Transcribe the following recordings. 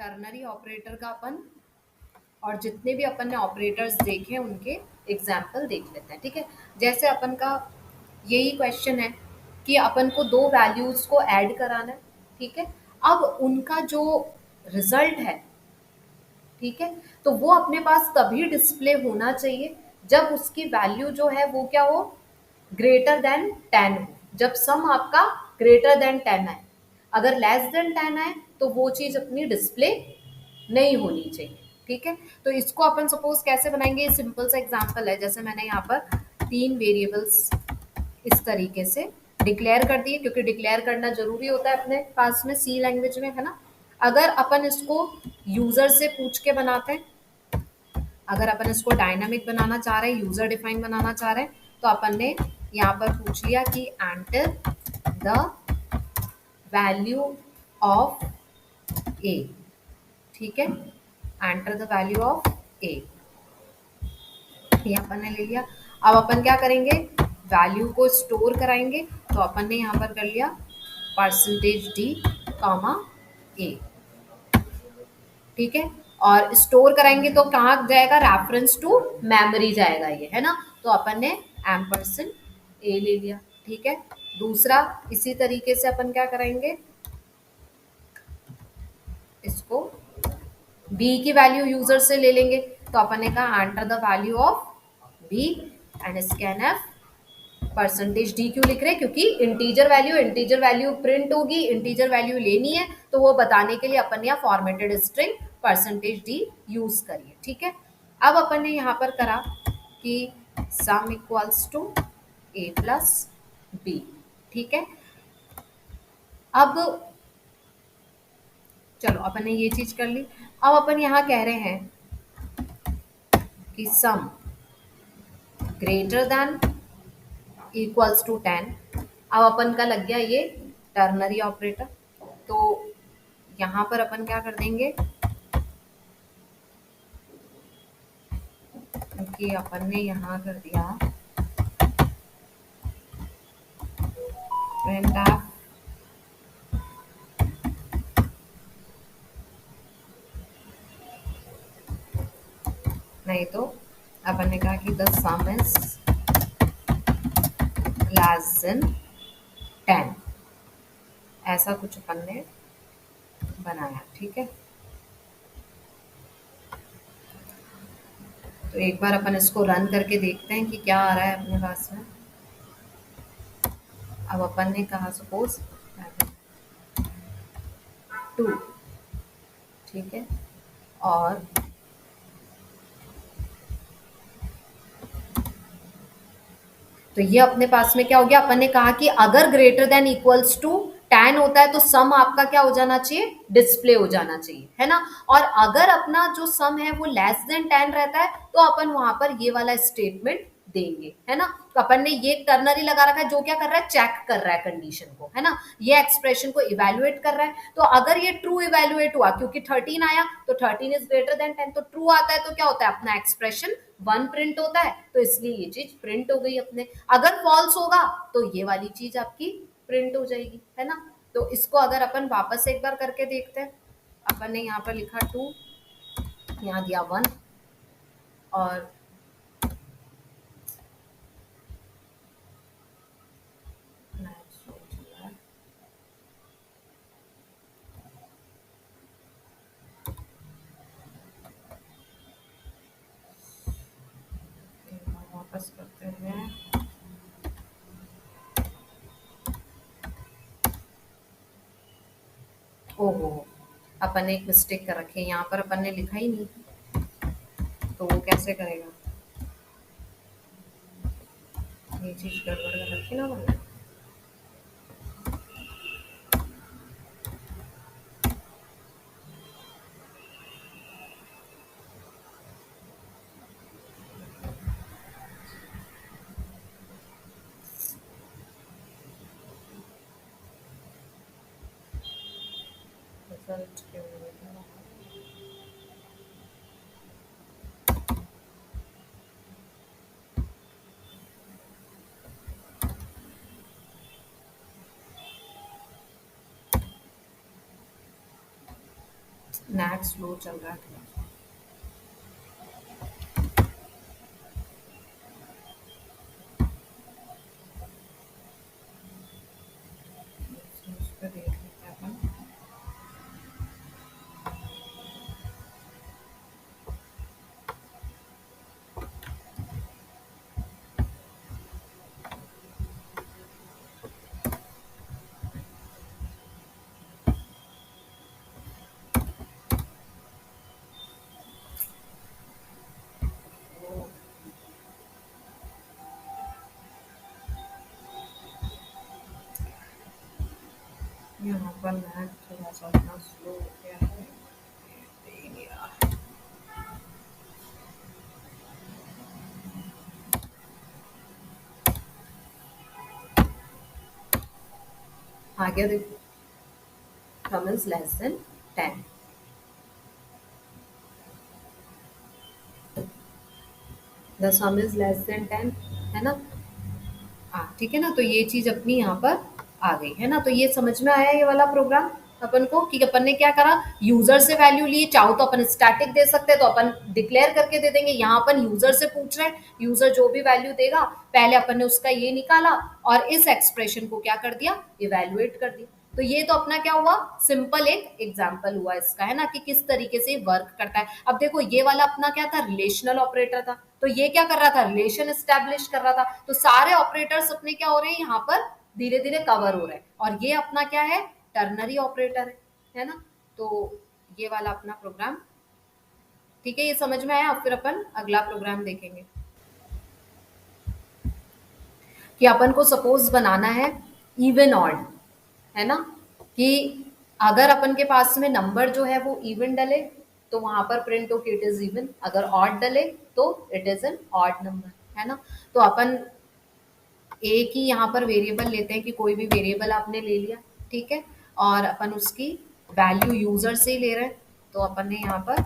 Ternary operator का अपन और जितने भी अपन ने ऑपरेटर्स देखे हैं उनके एग्जाम्पल देख लेते हैं। ठीक है, जैसे अपन का यही क्वेश्चन है कि अपन को दो वैल्यूज को ऐड कराना है। ठीक है, अब उनका जो रिजल्ट है, ठीक है, तो वो अपने पास तभी डिस्प्ले होना चाहिए जब उसकी वैल्यू जो है वो क्या हो, ग्रेटर देन 10 हो। जब सम आपका ग्रेटर देन 10 आए, अगर लेस देन 10 आए तो वो चीज अपनी डिस्प्ले नहीं होनी चाहिए। ठीक है, तो इसको अपन सपोज कैसे बनाएंगे, ये सिंपल सा एग्जांपल है। जैसे मैंने यहाँ पर तीन वेरिएबल्स इस तरीके से डिक्लेयर कर दिए, क्योंकि डिक्लेयर करना जरूरी होता है अपने पास में सी लैंग्वेज में, है ना। अगर अपन इसको यूजर से पूछ के बनाते हैं, अगर अपन इसको डायनामिक बनाना चाह रहे हैं, यूजर डिफाइन बनाना चाह रहे हैं, तो अपन ने यहाँ पर पूछ लिया कि एंटर द वैल्यू ऑफ ए। ठीक है, एंटर द वैल्यू ऑफ ए, ये अपन ने ले लिया। अब अपन क्या करेंगे, वैल्यू को स्टोर कराएंगे, तो अपन ने यहाँ पर कर लिया परसेंटेज डी कॉमा ए। ठीक है, और स्टोर कराएंगे तो कहाँ जाएगा, रेफरेंस टू मेमोरी जाएगा ये, है ना। तो अपन ने एम्परसेंड ए ले लिया। ठीक है, दूसरा इसी तरीके से अपन क्या कराएंगे, इसको बी की वैल्यू यूजर से ले लेंगे, तो अपन ने कहा enter the value of B and scan F. Percentage D क्यों लिख रहे हैं, क्योंकि इंटीजर वैल्यू प्रिंट होगी, इंटीजर वैल्यू लेनी है, तो वो बताने के लिए अपन यहाँ formatted string percentage D use करिए। ठीक है, अब अपन ने यहाँ पर करा कि sum equals to A plus B. ठीक है, अब चलो अपन ने ये चीज कर ली। अब अपन यहाँ कह रहे हैं कि sum greater than equals to 10। अब अपन का लग गया ये टर्नरी ऑपरेटर, तो यहाँ पर अपन क्या कर देंगे, क्योंकि अपन ने यहाँ कर दिया प्रिंट एफ नहीं, तो अपन ने कहा कि the some is less than 10, ऐसा कुछ अपन ने बनाया। ठीक है, तो एक बार अपन इसको रन करके देखते हैं कि क्या आ रहा है अपने पास में। अब अपन ने कहा सपोज 2। ठीक है, और तो ये अपने पास में क्या हो गया, अपन ने कहा कि अगर ग्रेटर देन इक्वल्स टू 10 होता है तो सम आपका क्या हो जाना चाहिए, डिस्प्ले हो जाना चाहिए, है ना। और अगर अपना जो सम है वो लेस देन 10 रहता है तो अपन वहां पर ये वाला स्टेटमेंट देंगे, है ना। तो अपन ने ये टर्नरी लगा रखा है जो क्या कर रहा है, चेक कर रहा है कंडीशन को, है ना, ये एक्सप्रेशन को इवेल्युएट कर रहा है। तो अगर ये ट्रू इवेल्युएट हुआ, क्योंकि 13 आया तो 13 इज ग्रेटर देन 10, तो ट्रू आता है तो क्या होता है, अपना एक्सप्रेशन 1 प्रिंट होता है, तो इसलिए ये चीज प्रिंट हो गई अपने। अगर फॉल्स होगा तो ये वाली चीज आपकी प्रिंट हो जाएगी, है ना। तो इसको अगर अपन वापस एक बार करके देखते हैं, अपन ने यहाँ पर लिखा 2, यहाँ दिया 1, और वापस करते हैं। ओहो, अपन ने एक मिस्टेक कर रखी है, यहाँ पर अपन ने लिखा ही नहीं, तो वो कैसे करेगा, ये चीज गड़बड़ कर रखी ना मैंने। रिजल्ट क्यों नहीं आ रहा? नेट स्लो चल रहा है। उस पर देख लेते हैं अपन। यहाँ पर नेट थोड़ा सा अपना स्लो हो गया है। दे दिया। आगे देखो, sum is less than 10। The some is less than 10, है ना। हाँ ठीक है ना, तो ये चीज अपनी यहाँ पर आ गई है ना। तो ये समझ में आया ये वाला प्रोग्राम अपन को, कि अपन ने क्या करा, यूजर से वैल्यू लिए, चाहो तो अपन स्टैटिक दे सकते हैं तो अपन डिक्लेयर करके दे देंगे। यहाँ अपन यूजर से पूछ रहे हैं, यूजर जो भी वैल्यू देगा पहले अपन ने उसका ये निकाला और इस एक्सप्रेशन को क्या कर दिया, इवेल्युएट कर दिया। तो ये तो अपना क्या हुआ, सिंपल एक एग्जाम्पल हुआ इसका, है ना, कि किस तरीके से वर्क करता है। अब देखो ये वाला अपना क्या था, रिलेशनल ऑपरेटर था, तो ये क्या कर रहा था, रिलेशन एस्टेब्लिश कर रहा था। तो सारे ऑपरेटर्स अपने क्या हो रहे हैं यहाँ पर, धीरे धीरे कवर हो रहे हैं। और ये अपना क्या है, टर्नरी ऑपरेटर है ना। तो ये वाला अपना प्रोग्राम ठीक है, ये समझ में आया। अब फिर अपन अगला प्रोग्राम देखेंगे कि अपन को सपोज बनाना है इवन ऑड, है ना, कि अगर अपन के पास में नंबर जो है वो इवन डले तो वहां पर प्रिंट हो कि इट इज इवन, अगर ऑड डले तो it is an odd number, है ना। तो अपन एक ही यहाँ पर वेरिएबल लेते हैं कि कोई भी वेरिएबल आपने ले लिया, ठीक है, और अपन उसकी वैल्यू यूजर से ही ले रहे हैं। तो अपन ने यहाँ पर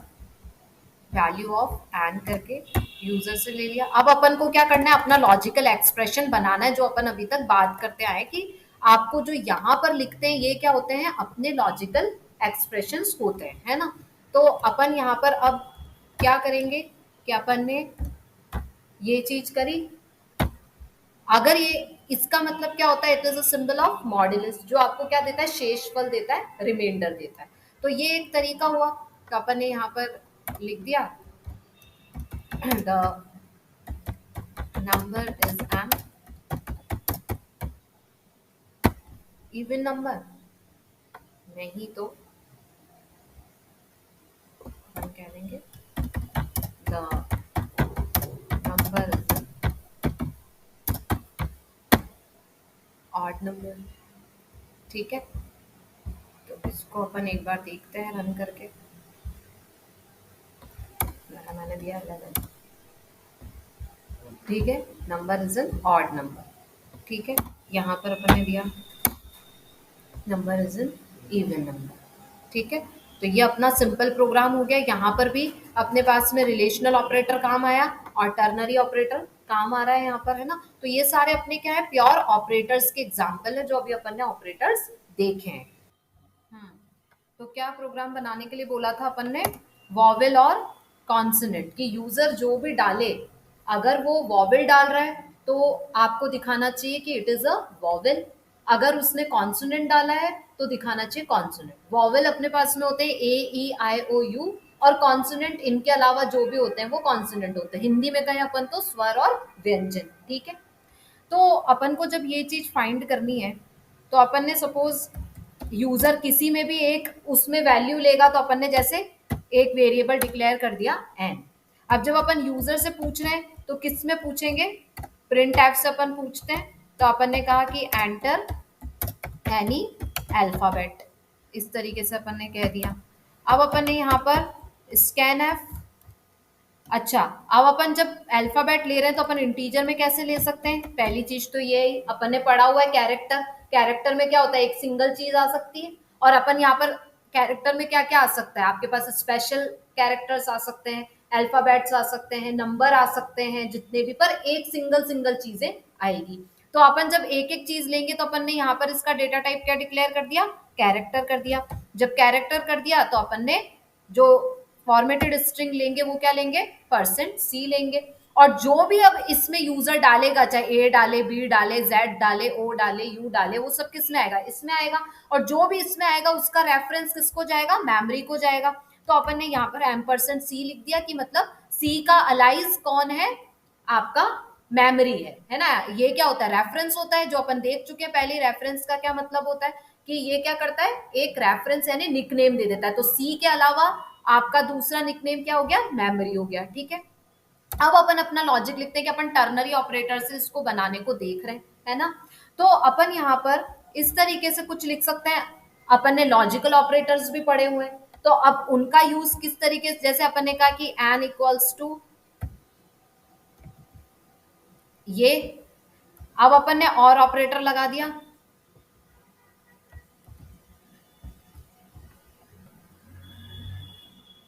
वैल्यू ऑफ एन करके यूजर से ले लिया। अब अपन को क्या करना है, अपना लॉजिकल एक्सप्रेशन बनाना है, जो अपन अभी तक बात करते आए कि आपको जो यहाँ पर लिखते हैं ये क्या होते हैं, अपने लॉजिकल एक्सप्रेशंस होते हैं, है ना। तो अपन यहाँ पर अब क्या करेंगे कि अपन ने ये चीज करी। अगर ये, इसका मतलब क्या होता है, it is a symbol of modulus, जो आपको क्या देता है, शेषफल देता है, रिमाइंडर देता है। तो ये एक तरीका हुआ, तो अपन ने यहाँ पर लिख दिया the number is an even number, नहीं तो हम कह देंगे the number is odd number, ठीक है। तो इसको अपन एक बार देखते हैं रन करके। मैंने दिया 11, ठीक है, number is an odd number, ठीक है। यहाँ पर अपन ने दिया number is an even number, ठीक है। तो ये अपना सिंपल प्रोग्राम हो गया। यहाँ पर भी अपने पास में रिलेशनल ऑपरेटर काम आया और टर्नरी ऑपरेटर काम आ रहा है यहाँ पर, है ना। तो ये सारे अपने क्या है, प्योर ऑपरेटर्स के एग्जाम्पल है जो अभी अपन ने ऑपरेटर्स देखे हैं। हम्म, तो क्या प्रोग्राम बनाने के लिए बोला था अपन ने, वॉवेल और कॉन्सोनेंट, कि यूजर जो भी डाले, अगर वो वॉवेल डाल रहा है तो आपको दिखाना चाहिए कि इट इज अ वॉवेल, अगर उसने कॉन्सोनेंट डाला है तो दिखाना चाहिए कॉन्सोनेंट। वॉवेल अपने पास में होते हैं ए ई आई ओ यू, और कॉन्सोनेंट इनके अलावा जो भी होते हैं वो कॉन्सोनेंट होते हैं। हिंदी में कहें अपन तो स्वर और व्यंजन, ठीक है। तो अपन को जब ये चीज फाइंड करनी है, तो अपन ने सपोज यूजर किसी में भी एक उसमें वैल्यू लेगा, तो अपन ने जैसे एक वेरिएबल डिक्लेयर कर दिया एन। अब जब अपन यूजर से पूछ रहे हैं तो किस में पूछेंगे, प्रिंट एफ से अपन पूछते हैं। तो अपन ने कहा कि एंटर एनी अल्फाबेट, इस तरीके से अपन ने कह दिया। अब अपन ने यहाँ पर स्कैन एफ, अच्छा, अब अपन जब अल्फाबेट ले रहे हैं तो अपन इंटीजर में कैसे ले सकते हैं, पहली चीज तो ये अपन ने पढ़ा हुआ है कैरेक्टर, कैरेक्टर में क्या होता है, एक सिंगल चीज आ सकती है। और अपन यहाँ पर कैरेक्टर में क्या क्या आ सकता है, आपके पास स्पेशल कैरेक्टर्स आ सकते हैं, अल्फाबेट्स आ सकते हैं, नंबर आ सकते हैं, जितने भी, पर एक सिंगल सिंगल चीजें आएगी। तो अपन जब एक एक चीज लेंगे तो अपन ने यहाँ पर इसका डेटा टाइप क्या डिक्लेयर कर दिया, कैरेक्टर कर दिया। जब कैरेक्टर कर दिया तो अपन ने जो फॉर्मेटेड स्ट्रिंग लेंगे वो क्या लेंगे, %c लेंगे। और जो भी अब इसमें यूजर डालेगा, चाहे ए डाले, बी डाले, जेड डाले, ओ डाले, यू डाले, वो सब किस में आएगा, इसमें आएगा। और जो भी इसमें आएगा उसका रेफरेंस किसको जाएगा, मेमोरी को जाएगा। तो अपन ने यहाँ पर %c लिख दिया कि मतलब c का अलाइज कौन है, आपका मेमोरी है ना। ये क्या होता है, रेफरेंस होता है, जो अपन देख चुके हैं पहले। रेफरेंस का क्या मतलब होता है कि ये क्या करता है, एक रेफरेंस यानी निकनेम दे देता है। तो सी के अलावा आपका दूसरा निकनेम क्या हो गया, मेमोरी हो गया, ठीक है। अब अपन अपना लॉजिक लिखते हैं कि अपन टर्नरी ऑपरेटर से इसको बनाने को देख रहे हैं, है ना। तो अपन यहाँ पर इस तरीके से कुछ लिख सकते हैं। अपन ने लॉजिकल ऑपरेटर्स भी पढ़े हुए हैं, तो अब उनका यूज किस तरीके से, जैसे अपन ने कहा कि एन इक्वल्स टू ये, अब अपन ने और ऑपरेटर लगा दिया,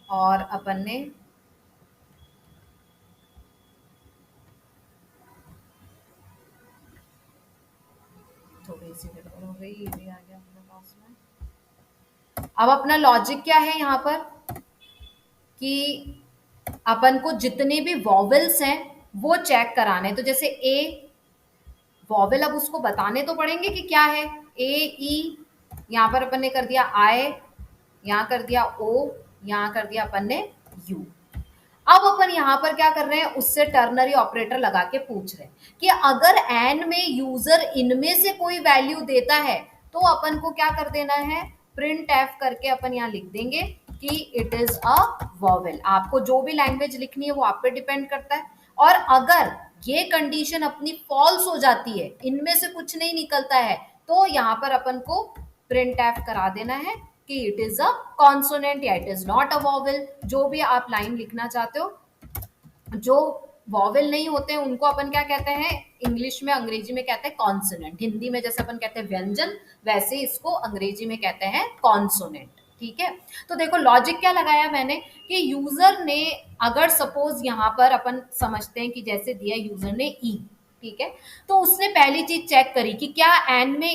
और अपन ने थोड़ी सी गड़बड़ हो गई, ये भी आ गया अपने पास में। अब अपना लॉजिक क्या है यहाँ पर कि अपन को जितने भी वॉवेल्स हैं वो चेक कराने। तो जैसे ए वॉवेल, अब उसको बताने तो पड़ेंगे कि क्या है, ए ई, यहाँ पर अपन ने कर दिया आई, यहाँ कर दिया ओ, यहाँ कर दिया अपन ने यू। अब अपन यहाँ पर क्या कर रहे हैं, उससे टर्नरी ऑपरेटर लगा के पूछ रहे हैं कि अगर एन में यूजर इनमें से कोई वैल्यू देता है तो अपन को क्या कर देना है, प्रिंट एफ करके अपन यहाँ लिख देंगे कि इट इज अ वॉवेल। आपको जो भी लैंग्वेज लिखनी है वो आप पे डिपेंड करता है। और अगर ये कंडीशन अपनी फॉल्स हो जाती है, इनमें से कुछ नहीं निकलता है, तो यहाँ पर अपन को प्रिंट एफ करा देना है कि इट इज अ कॉन्सोनेंट या it is not a vowel. जो भी आप लाइन लिखना चाहते हो। जो वॉवेल नहीं होते हैं उनको अपन क्या कहते हैं, इंग्लिश में, अंग्रेजी में कहते हैं कॉन्सोनेंट। हिंदी में जैसे अपन कहते हैं व्यंजन, वैसे इसको अंग्रेजी में कहते हैं कॉन्सोनेंट, ठीक है। तो देखो लॉजिक क्या लगाया मैंने कि यूजर ने, अगर सपोज यहाँ पर अपन समझते हैं कि जैसे दिया यूजर ने ई, ठीक है, तो उसने पहली चीज चेक करी कि क्या एन में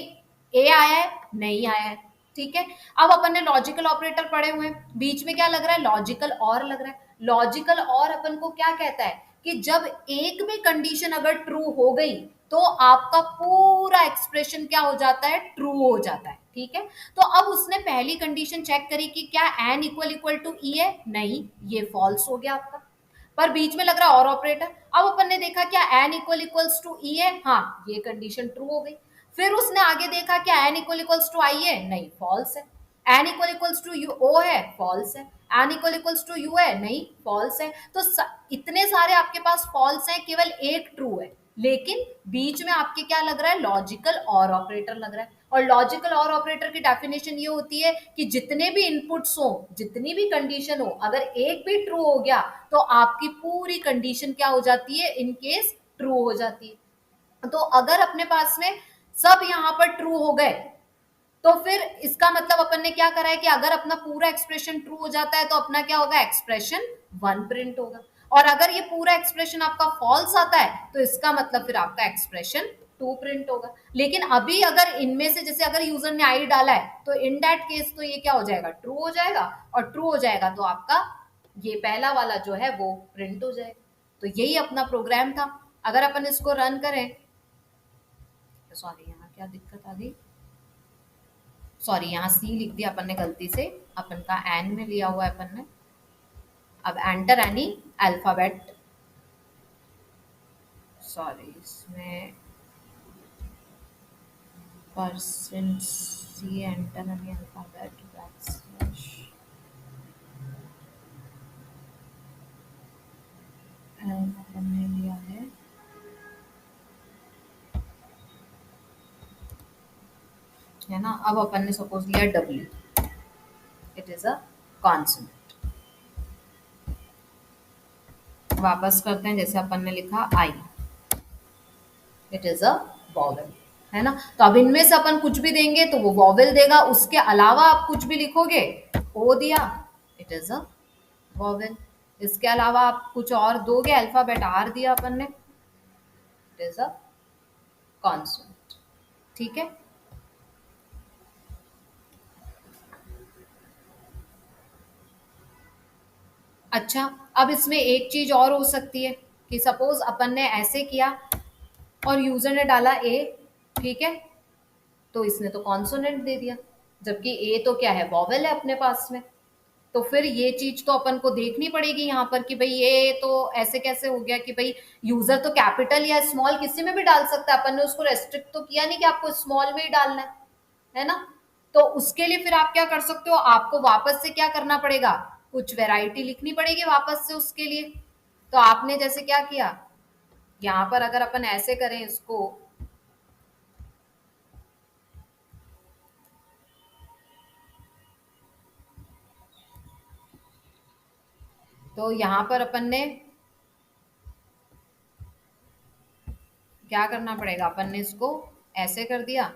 ए आया है, नहीं आया है, ठीक है। अब अपन ने लॉजिकल ऑपरेटर पढ़े हुए हैं, बीच में क्या लग रहा है, लॉजिकल और लग रहा है। लॉजिकल और अपन को क्या कहता है कि जब एक भी कंडीशन अगर ट्रू हो गई तो आपका पूरा एक्सप्रेशन क्या हो जाता है, ट्रू हो जाता है, ठीक है। तो अब उसने पहली कंडीशन चेक करी कि क्या एन इक्वल इक्वल टू ई है, नहीं, ये फॉल्स हो गया आपका। पर बीच में लग रहा और ऑपरेटर। अब अपन ने देखा क्या एन इक्वल इक्वल्स टू ई है, हाँ, ये कंडीशन ट्रू हो गई। फिर उसने आगे देखा क्या N equal equals to I है, नहीं, फॉल्स है। N equal equals to U O है, फॉल्स है। N equal equals to U है, नहीं, फॉल्स है। तो इतने सारे आपके पास फॉल्स हैं, केवल एक ट्रू है। लेकिन बीच में आपके क्या लग रहा है, लॉजिकल और ऑपरेटर लग रहा है। और लॉजिकल और ऑपरेटर की डेफिनेशन ये होती है कि जितने भी इनपुट्स हो, जितनी भी कंडीशन हो, अगर एक भी ट्रू हो गया तो आपकी पूरी कंडीशन क्या हो जाती है, इन केस ट्रू हो जाती है। तो अगर अपने पास में सब यहां पर ट्रू हो गए तो फिर इसका मतलब अपन ने क्या करा है कि अगर अपना पूरा एक्सप्रेशन ट्रू हो जाता है तो अपना क्या होगा, एक्सप्रेशन 1 प्रिंट होगा। और अगर ये पूरा एक्सप्रेशन आपका फॉल्स आता है तो इसका मतलब फिर आपका एक्सप्रेशन 2 प्रिंट होगा। लेकिन अभी अगर इनमें से, जैसे अगर यूजर ने आई डाला है तो इन दैट केस तो ये क्या हो जाएगा, ट्रू हो जाएगा। और ट्रू हो जाएगा तो आपका ये पहला वाला जो है वो प्रिंट हो जाएगा। तो यही अपना प्रोग्राम था। अगर अपन इसको रन करें, सॉरी यहाँ क्या दिक्कत आ गई, सॉरी यहाँ सी लिख दिया अपन ने गलती से, अपन का एन में लिया हुआ है अपन ने। अब एंटर एनी अल्फाबेट, सॉरी इसमें percent C, enter any alphabet backslash N अपन ने लिया है ना। अब अपन ने सपोज लिया W, it is a consonant. वापस करते हैं, जैसे अपन ने लिखा I, it is a vowel, है ना। तो अब इनमें से अपन कुछ भी देंगे तो वो वॉवेल देगा, उसके अलावा आप कुछ भी लिखोगे, ओ दिया, इट इज अ वॉवेल। इसके अलावा आप कुछ और दोगे, अल्फाबेट आर दिया अपन ने, इट इज अ कॉन्सोनेंट, ठीक है। अच्छा, अब इसमें एक चीज और हो सकती है कि सपोज अपन ने ऐसे किया और यूजर ने डाला ए, ठीक है, तो इसने तो कॉन्सोनेंट दे दिया, जबकि ए तो क्या है, वॉवेल है अपने पास में। तो फिर ये चीज तो अपन को देखनी पड़ेगी यहाँ पर कि भाई ये तो ऐसे कैसे हो गया कि भाई यूजर तो कैपिटल या स्मॉल किसी में भी डाल सकता है, अपन ने उसको रेस्ट्रिक्ट तो किया नहीं कि आपको स्मॉल में ही डालना है ना। तो उसके लिए फिर आप क्या कर सकते हो, आपको वापस से क्या करना पड़ेगा, कुछ वैरायटी लिखनी पड़ेगी वापस से उसके लिए। तो आपने जैसे क्या किया, यहाँ पर अगर अपन ऐसे करें इसको, तो यहाँ पर अपन ने क्या करना पड़ेगा, अपन ने इसको ऐसे कर दिया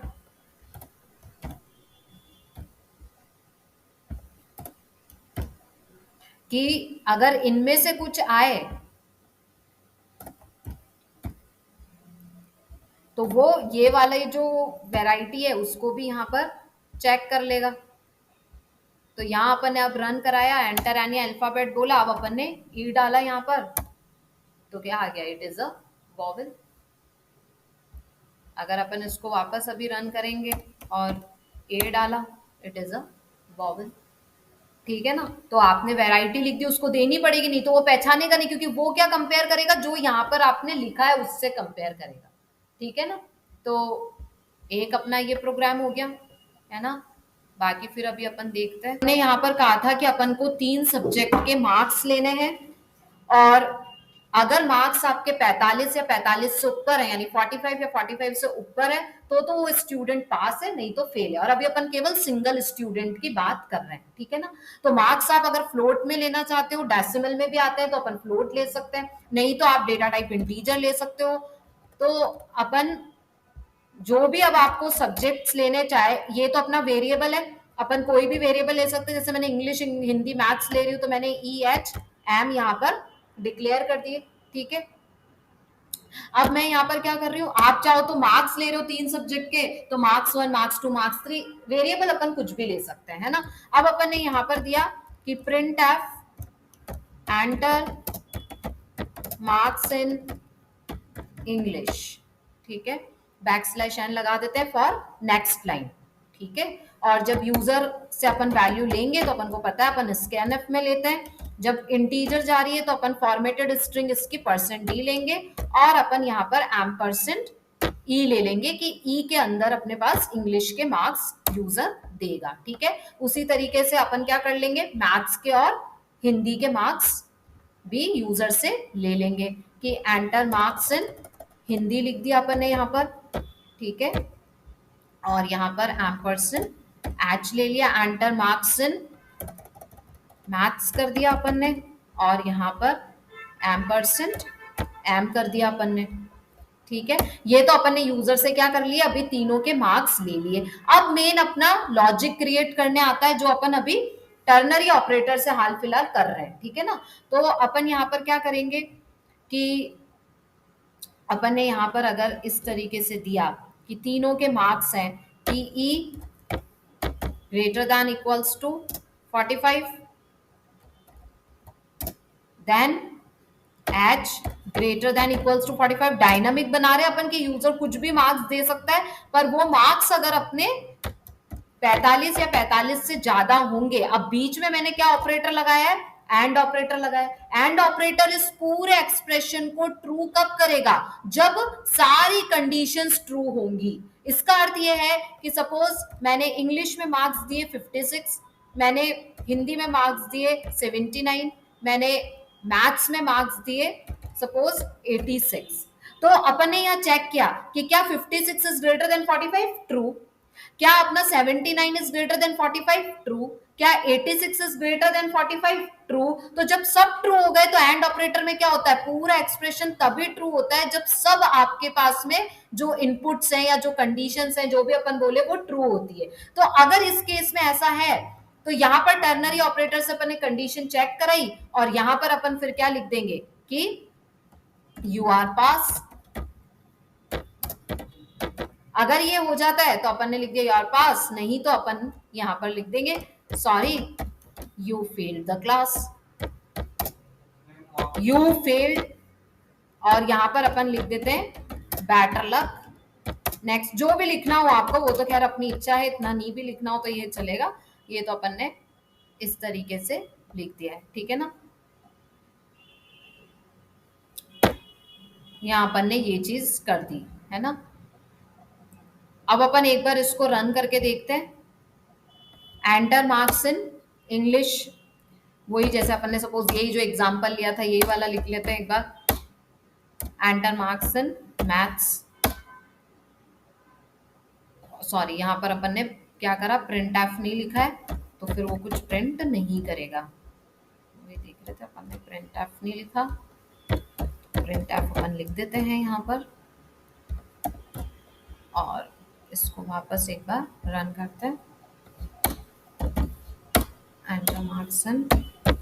कि अगर इनमें से कुछ आए तो वो ये वाला जो वैरायटी है उसको भी यहाँ पर चेक कर लेगा। तो यहाँ अपन ने अब रन कराया, एंटर एनी अल्फाबेट बोला, अब अपन ने ई डाला यहाँ पर, तो क्या आ गया, इट इज अ वॉवेल। अगर अपन इसको वापस अभी रन करेंगे और ए डाला, इट इज अ वॉवेल। ठीक है ना, तो आपने वैरायटी लिख दी, उसको देनी पड़ेगी, नहीं तो वो पहचानेगा नहीं, क्योंकि वो क्या कंपेयर करेगा, जो यहाँ पर आपने लिखा है उससे कंपेयर करेगा। ठीक है ना, तो एक अपना ये प्रोग्राम हो गया, है ना। बाकी फिर अभी अपन देखते हैं, हमने यहाँ पर कहा था कि अपन को 3 सब्जेक्ट के मार्क्स लेने हैं, और अगर मार्क्स आपके 45 या 45 से ऊपर है, यानी 45 या 45 से ऊपर है, तो वो स्टूडेंट पास है, नहीं तो फेल है। और अभी अपन केवल सिंगल स्टूडेंट की बात कर रहे हैं, ठीक है ना। तो मार्क्स आप अगर फ्लोट में लेना चाहते हो, डेसिमल में भी आते हैं, तो अपन फ्लोट ले सकते हैं, नहीं तो आप डेटा टाइप इंटीजर ले सकते हो। तो अपन जो भी अब आपको सब्जेक्ट्स लेने चाहे, ये तो अपना वेरिएबल है, अपन कोई भी वेरिएबल ले सकते हैं। जैसे मैंने इंग्लिश, हिंदी, मैथ्स ले रही हूँ, तो मैंने ई एच एम यहाँ पर डिक्लेयर कर दिए। ठीक है, अब मैं यहाँ पर क्या कर रही हूँ, आप चाहो तो मार्क्स ले रहे हो 3 सब्जेक्ट के, तो मार्क्स 1, मार्क्स 2, मार्क्स 3, वेरिएबल अपन कुछ भी ले सकते हैं, है ना। अब अपन ने यहाँ पर दिया कि print F enter marks in English, ठीक है, बैक स्लैश एन लगा देते हैं फॉर नेक्स्ट लाइन। ठीक है, और जब यूजर से अपन वैल्यू लेंगे तो अपन को पता है अपन स्कैनएफ में लेते हैं, जब इंटीजर जा रही है तो अपन फॉर्मेटेड स्ट्रिंग इसकी %d लेंगे, और अपन यहाँ पर एम% ई ले लेंगे कि ई के अंदर अपने पास इंग्लिश के मार्क्स यूजर देगा। ठीक है, उसी तरीके से अपन क्या कर लेंगे, मैथ्स के और हिंदी के मार्क्स भी यूजर से ले लेंगे कि एंटर मार्क्स इन हिंदी लिख दिया अपन ने यहाँ पर, ठीक है, और यहाँ पर एच ले लिया, एंटर मार्क्स इन मैथ्स कर दिया अपन ने, और यहाँ पर एम कर दिया अपन ने। ठीक है, ये तो अपन ने यूजर से क्या कर लिया, अभी तीनों के मार्क्स ले लिए। अब मेन अपना लॉजिक क्रिएट करने आता है, जो अपन अभी टर्नरी ऑपरेटर से हाल फिलहाल कर रहे हैं। ठीक है ना, तो अपन यहाँ पर क्या करेंगे कि अपन ने यहाँ पर अगर इस तरीके से दिया कि तीनों के मार्क्स हैं कि E greater than equals to 45, then H greater than equals to 45। Dynamic बना रहे अपन के, यूजर कुछ भी मार्क्स दे सकता है, पर वो मार्क्स अगर अपने 45 या 45 से ज्यादा होंगे। अब बीच में मैंने क्या ऑपरेटर लगाया है, एंड ऑपरेटर लगाया। एंड ऑपरेटर इस पूरे एक्सप्रेशन को ट्रू कब करेगा, जब सारी कंडीशंस ट्रू होंगी। इसका अर्थ यह है कि सपोज मैंने इंग्लिश में मार्क्स दिए 56, मैंने हिंदी में मार्क्स दिए 79, मैंने मैथ्स में मार्क्स दिए सपोज 86। तो अपन ने यहां चेक किया कि क्या 56 इज ग्रेटर देन 45, ट्रू। क्या अपना 79 इज ग्रेटर देन 45, ट्रू। क्या 86 इज ग्रेटर देन 45, ट्रू। तो जब सब ट्रू हो गए तो एंड ऑपरेटर में क्या होता है, पूरा एक्सप्रेशन तभी ट्रू होता है जब सब आपके पास में जो इनपुट्स हैं या जो कंडीशंस हैं, जो भी अपन बोले, वो ट्रू होती है। तो अगर इस केस में ऐसा है, तो यहां पर टर्नरी ऑपरेटर से अपन ने कंडीशन चेक कराई, और यहां पर अपन फिर क्या लिख देंगे कि यू आर पास। अगर ये हो जाता है तो अपन ने लिख दिया यार पास, नहीं तो अपन यहां पर लिख देंगे sorry you failed the class. You failed, और यहां पर अपन लिख देते हैं बेटर लक। नेक्स्ट जो भी लिखना हो आपको, वो तो खैर अपनी इच्छा है, इतना नहीं भी लिखना हो तो ये चलेगा, ये तो अपन ने इस तरीके से लिख दिया है, ठीक है ना। यहाँ अपन ने ये चीज कर दी है ना। अब अपन एक बार इसको रन करके देखते हैं। एंटर मार्क्स इन इंग्लिश, वही जैसे अपन ने सपोज यही जो एग्जांपल लिया था यही वाला लिख लेते हैं एक बार। Enter marks in maths, sorry यहाँ पर अपन ने क्या करा, प्रिंट एफ नहीं लिखा है तो फिर वो कुछ प्रिंट नहीं करेगा। वही देख रहे थे अपन ने प्रिंट एफ नहीं लिखा, प्रिंट एफ अपन लिख देते हैं यहाँ पर, और इसको वापस एक बार रन करते हैं। Enter marks in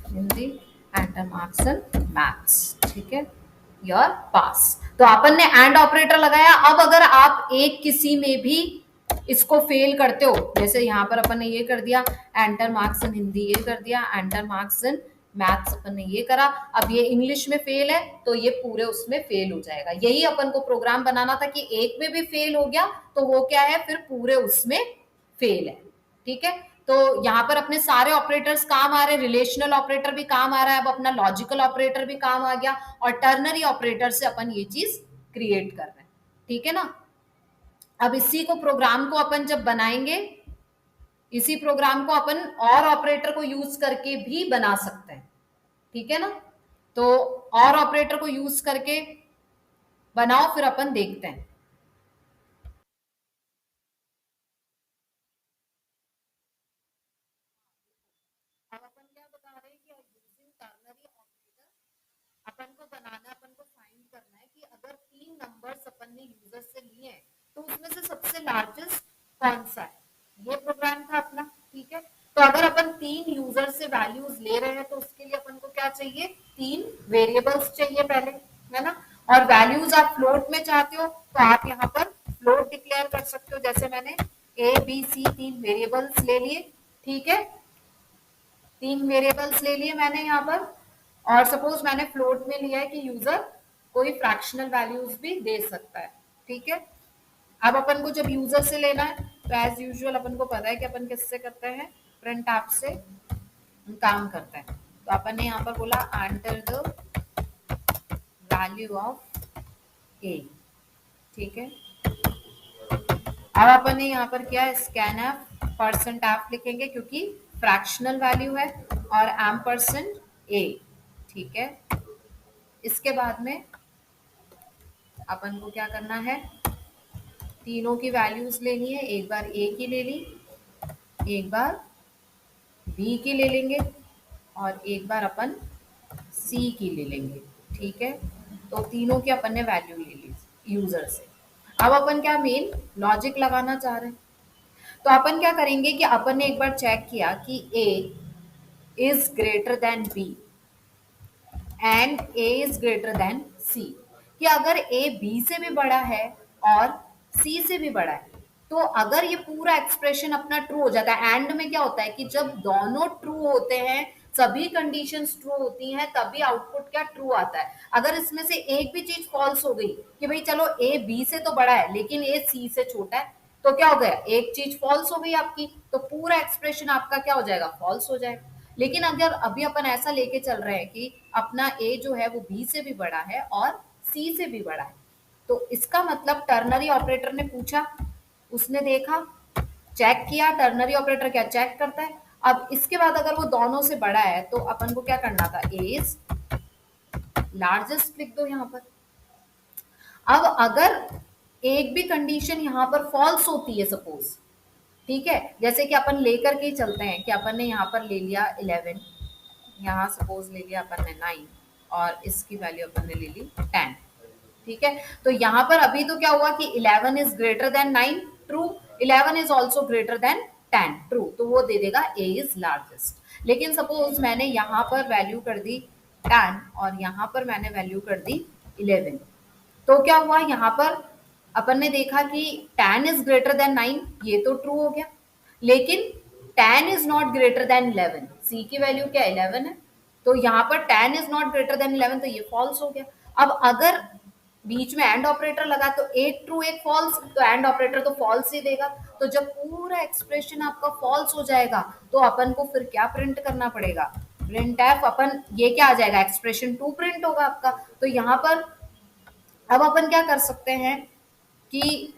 Hindi, enter marks in maths, ठीक है, योर पास। तो अपन ने एंड ऑपरेटर लगाया। अब अगर आप एक किसी में भी इसको फेल करते हो, जैसे यहाँ पर अपन ने ये कर दिया, एंटर मार्क्स इन हिंदी ये कर दिया, एंटर मार्क्स इन मैथ्स अपन ने ये करा, अब ये इंग्लिश में फेल है तो ये पूरे उसमें फेल हो जाएगा। यही अपन को प्रोग्राम बनाना था कि एक में भी फेल हो गया तो वो क्या है, फिर पूरे उसमें फेल है, ठीक है। तो यहाँ पर अपने सारे ऑपरेटर्स काम आ रहे हैं, रिलेशनल ऑपरेटर भी काम आ रहा है, अब अपना लॉजिकल ऑपरेटर भी काम आ गया, और टर्नरी ऑपरेटर से अपन ये चीज क्रिएट कर रहे हैं, ठीक है ना। अब इसी को प्रोग्राम को अपन जब बनाएंगे, इसी प्रोग्राम को अपन और ऑपरेटर को यूज करके भी बना सकते हैं, ठीक है ना। तो और ऑपरेटर को यूज करके बनाओ, फिर अपन देखते हैं। अब अपन क्या बता रहे हैं कि यूजिंग टर्नरी ऑपरेटर अपन को बनाना, अपन को फाइंड करना है कि अगर 3 नंबर्स अपन ने यूजर से लिए हैं तो उसमें से सबसे लार्जेस्ट कौन सा है। ये प्रोग्राम था अपना, ठीक है। तो अगर अपन 3 यूजर से वैल्यूज ले रहे हैं तो उसके लिए अपन को क्या चाहिए, 3 वेरिएबल्स चाहिए पहले, है ना। और वैल्यूज आप फ्लोट में चाहते हो तो आप यहाँ पर फ्लोट डिक्लेयर कर सकते हो, जैसे मैंने ए बी सी 3 वेरिएबल्स ले लिए, ठीक है। 3 वेरिएबल्स ले लिए मैंने यहाँ पर, और सपोज मैंने फ्लोट में लिया है कि यूजर कोई फ्रैक्शनल वैल्यूज भी दे सकता है, ठीक है। अब अपन को जब यूजर से लेना है तो एज यूजुअल अपन को पता है कि अपन किससे करते हैं, प्रिंट ऐप से काम करते हैं। तो अपन ने यहाँ पर बोला एंटर द वैल्यू ऑफ ए, ठीक है। अब अपन ने यहाँ पर क्या, स्कैन एफ परसेंट एफ लिखेंगे क्योंकि फ्रैक्शनल वैल्यू है, और एम परसेंट ए, ठीक है। इसके बाद में अपन को क्या करना है, तीनों की वैल्यूज लेनी है, एक बार ए की ले ली, एक बार बी की ले लेंगे, और एक बार अपन सी की ले लेंगे, ठीक है। तो तीनों की अपन ने वैल्यू ले ली यूजर से। अब अपन क्या मेन लॉजिक लगाना चाह रहे हैं, तो अपन क्या करेंगे कि अपन ने एक बार चेक किया कि A is greater than B and A is greater than C, कि अगर ए बी से भी बड़ा है और सी से भी बड़ा है तो अगर ये पूरा एक्सप्रेशन अपना ट्रू हो जाता है। एंड में क्या होता है कि जब दोनों ट्रू होते हैं, सभी कंडीशंस ट्रू होती हैं, तभी आउटपुट क्या ट्रू आता है। अगर इसमें से एक भी चीज फॉल्स हो गई कि भाई चलो ए बी से तो बड़ा है लेकिन ए सी से छोटा है, तो क्या हो गया, एक चीज फॉल्स हो गई आपकी, तो पूरा एक्सप्रेशन आपका क्या हो जाएगा, फॉल्स हो जाएगा। लेकिन अगर अभी अपन ऐसा लेके चल रहे हैं कि अपना ए जो है वो बी से भी बड़ा है और सी से भी बड़ा है, तो इसका मतलब टर्नरी ऑपरेटर ने पूछा, उसने देखा, चेक किया, टर्नरी ऑपरेटर क्या चेक करता है। अब इसके बाद अगर वो दोनों से बड़ा है तो अपन को क्या करना था, ए इज लार्जेस्ट लिख दो यहाँ पर। अब अगर एक भी कंडीशन यहाँ पर फॉल्स होती है सपोज, ठीक है, जैसे कि अपन लेकर के चलते हैं कि अपन ने यहाँ पर ले लिया 11, यहाँ सपोज ले लिया अपन ने 9, और इसकी वैल्यू अपन ने ले ली 10, ठीक है। तो यहाँ पर अभी तो क्या हुआ कि 11 is greater then 9, true, 11 is also greater than 10, true, तो वो दे देगा ए इज लार्जेस्ट। लेकिन सपोज मैंने यहाँ पर वैल्यू कर दी 10 और यहाँ पर मैंने वैल्यू कर दी 11, तो क्या हुआ, यहाँ पर अपन ने देखा कि 10 इज ग्रेटर देन 9, ये तो ट्रू हो गया, लेकिन 10 इज नॉट ग्रेटर देन 11, सी की वैल्यू क्या 11 है, तो यहाँ पर 10 इज नॉट ग्रेटर देन 11, तो ये फॉल्स हो गया। अब अगर बीच में एंड ऑपरेटर लगा तो एक ट्रू एक फॉल्स, तो एंड ऑपरेटर तो फॉल्स ही देगा। तो जब पूरा एक्सप्रेशन आपका फॉल्स हो जाएगा तो अपन को फिर क्या प्रिंट करना पड़ेगा, प्रिंट एफ, अपन ये क्या आ जाएगा, एक्सप्रेशन 2 प्रिंट होगा आपका। तो यहाँ पर अब अपन क्या कर सकते हैं कि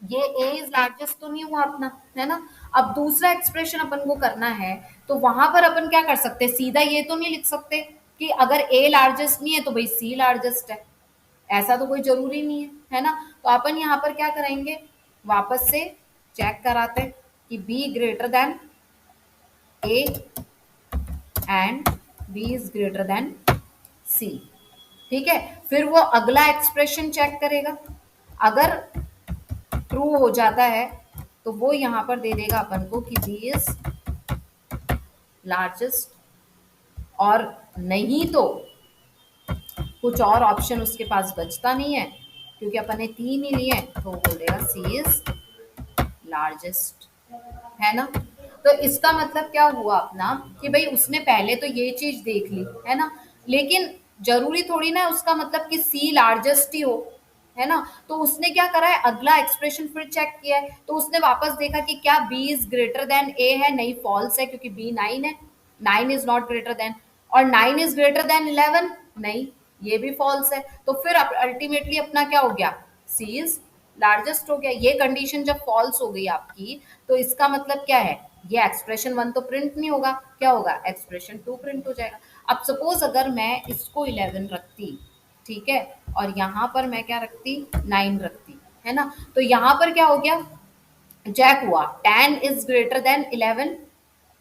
ये ए इज लार्जेस्ट तो नहीं हुआ अपना, है ना। अब दूसरा एक्सप्रेशन अपन को करना है, तो वहां पर अपन क्या कर सकते हैं, सीधा ये तो नहीं लिख सकते कि अगर ए लार्जेस्ट नहीं है तो भाई सी लार्जेस्ट है, ऐसा तो कोई जरूरी नहीं है ना। तो अपन यहाँ पर क्या करेंगे, वापस से चेक कराते हैं कि B greater than A and B is greater than C. ठीक है, फिर वो अगला एक्सप्रेशन चेक करेगा, अगर ट्रू हो जाता है तो वो यहां पर दे देगा अपन को कि बी इज लार्जेस्ट, और नहीं तो कुछ और ऑप्शन उसके पास बचता नहीं है, क्योंकि अपन ने 3 ही लिए, तो वो बोलेगा सी इज लार्जेस्ट, है ना। तो इसका मतलब क्या हुआ अपना कि भाई उसने पहले तो ये चीज देख ली, है ना, लेकिन जरूरी थोड़ी ना है उसका मतलब कि सी लार्जेस्ट ही हो, है ना। तो उसने क्या करा है, अगला एक्सप्रेशन फिर चेक किया है, तो उसने वापस देखा कि क्या बी इज ग्रेटर देन ए है, नहीं फॉल्स है, क्योंकि बी 9 है, 9 इज नॉट ग्रेटर देन, और 9 इज ग्रेटर देन 11, नहीं, ये भी फॉल्स है। तो फिर अल्टीमेटली अपना क्या हो गया, सी इज लार्जेस्ट हो गया। ये कंडीशन जब फॉल्स हो गई आपकी, तो इसका मतलब क्या है, ये एक्सप्रेशन 1 तो प्रिंट नहीं होगा, क्या होगा, एक्सप्रेशन 2 प्रिंट हो जाएगा। अब सपोज अगर मैं इसको 11 रखती, ठीक है, और यहाँ पर मैं क्या रखती, 9 रखती, है ना, तो यहाँ पर क्या हो गया, चेक हुआ 10 इज ग्रेटर देन 11,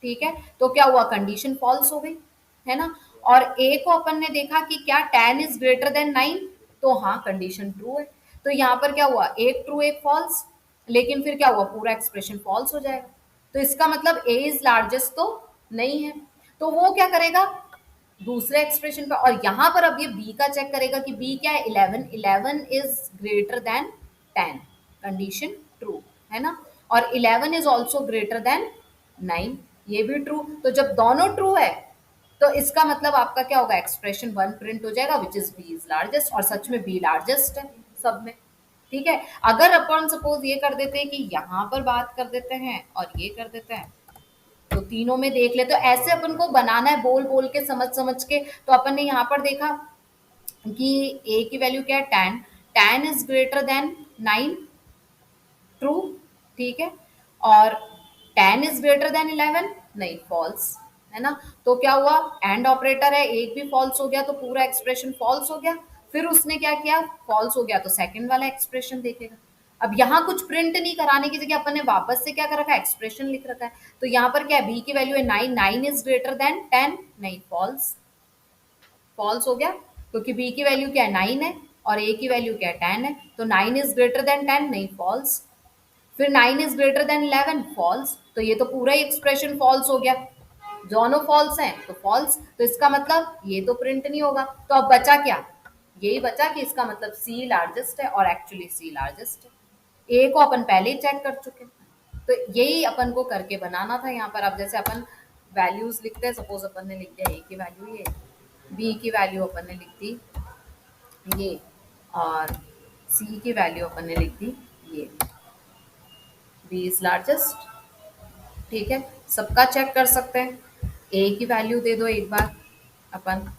ठीक है, तो क्या हुआ, कंडीशन फॉल्स हो गई, है ना। और ए को अपन ने देखा कि क्या 10 इज ग्रेटर देन 9, तो हाँ कंडीशन ट्रू है। तो यहाँ पर क्या हुआ, एक ट्रू एक फॉल्स, लेकिन फिर क्या हुआ, पूरा एक्सप्रेशन फॉल्स हो जाएगा। तो इसका मतलब ए इज लार्जेस्ट तो नहीं है, तो वो क्या करेगा दूसरे एक्सप्रेशन पे, और यहां पर अब ये बी का चेक करेगा कि बी क्या है, 11, 11 is greater then 10, condition true, है ना, और 11 इज ऑल्सो ग्रेटर देन 9, ये भी ट्रू। तो जब दोनों ट्रू है तो इसका मतलब आपका क्या होगा, एक्सप्रेशन 1 प्रिंट हो जाएगा, which is B is largest, और सच में बी लार्जेस्ट है सब में। ठीक है, अगर अपन सपोज ये कर देते हैं कि यहाँ पर बात कर देते हैं और ये कर देते हैं, तो तीनों में देख ले, तो ऐसे अपन को बनाना है बोल बोल के, समझ समझ के। तो अपन ने यहाँ पर देखा कि ए की वैल्यू क्या है, 10, 10 इज ग्रेटर देन 9, ट्रू, ठीक है, और 10 इज ग्रेटर देन 11, नहीं फॉल्स, है ना। तो क्या हुआ, एंड ऑपरेटर है, एक भी फॉल्स हो गया तो पूरा एक्सप्रेशन फॉल्स हो गया। फिर उसने क्या किया, फॉल्स हो गया तो सेकंड वाला एक्सप्रेशन देखेगा। अब यहाँ कुछ प्रिंट नहीं कराने की जगह अपन ने वापस से क्या कर रखा है, एक्सप्रेशन लिख रखा है। तो यहाँ पर क्या है, बी की वैल्यू है 9, 9 इज ग्रेटर देन 10, नहीं फॉल्स, फॉल्स हो गया, क्योंकि बी की वैल्यू क्या है, 9 है, और ए की वैल्यू क्या है, 10 है, तो 9 इज ग्रेटर देन 10, नहीं फॉल्स। फिर 9 इज ग्रेटर देन 11, फॉल्स, तो ये तो पूरा ही एक्सप्रेशन फॉल्स हो गया, दोनों फॉल्स हैं तो फॉल्स, तो इसका मतलब ये तो प्रिंट नहीं होगा। तो अब बचा क्या, यही बचा कि इसका मतलब सी लार्जेस्ट है, और एक्चुअली सी लार्जेस्ट है। ए को अपन पहले ही चेक कर चुके हैं, तो यही अपन को करके बनाना था यहाँ पर। अब जैसे अपन वैल्यूज लिखते हैं, सपोज अपन ने लिख दिया ए की वैल्यू ये, बी की वैल्यू अपन ने लिख दी ये, और सी की वैल्यू अपन ने लिख दी ये, बी इज लार्जेस्ट, ठीक है, सबका चेक कर सकते हैं। ए की वैल्यू दे दो एक बार, अपन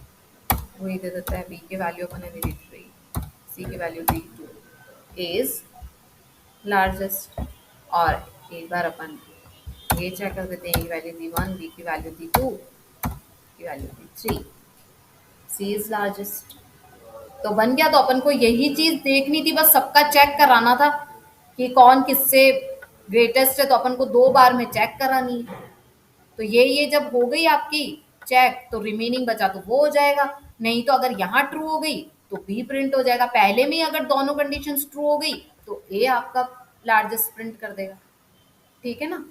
वही दे देते हैं, बी की वैल्यू अपन ने दे दी 3, सी की वैल्यू दी 2, ए इज लार्जेस्ट, और एक बार अपन ये चेक कर देते हैं, ए की वैल्यू दी 1, बी की वैल्यू दी 2, की वैल्यू दी 3, सी इज लार्जेस्ट। तो बन गया। तो अपन को यही चीज देखनी थी, बस सबका चेक कराना था कि कौन किससे ग्रेटेस्ट है, तो अपन को 2 बार में चेक करानी है। तो ये जब हो गई आपकी चेक, तो रिमेनिंग बचा तो वो हो जाएगा, नहीं तो अगर यहाँ ट्रू हो गई तो बी प्रिंट हो जाएगा, पहले में ही अगर दोनों कंडीशंस ट्रू हो गई तो ए आपका लार्जेस्ट प्रिंट कर देगा, ठीक है ना।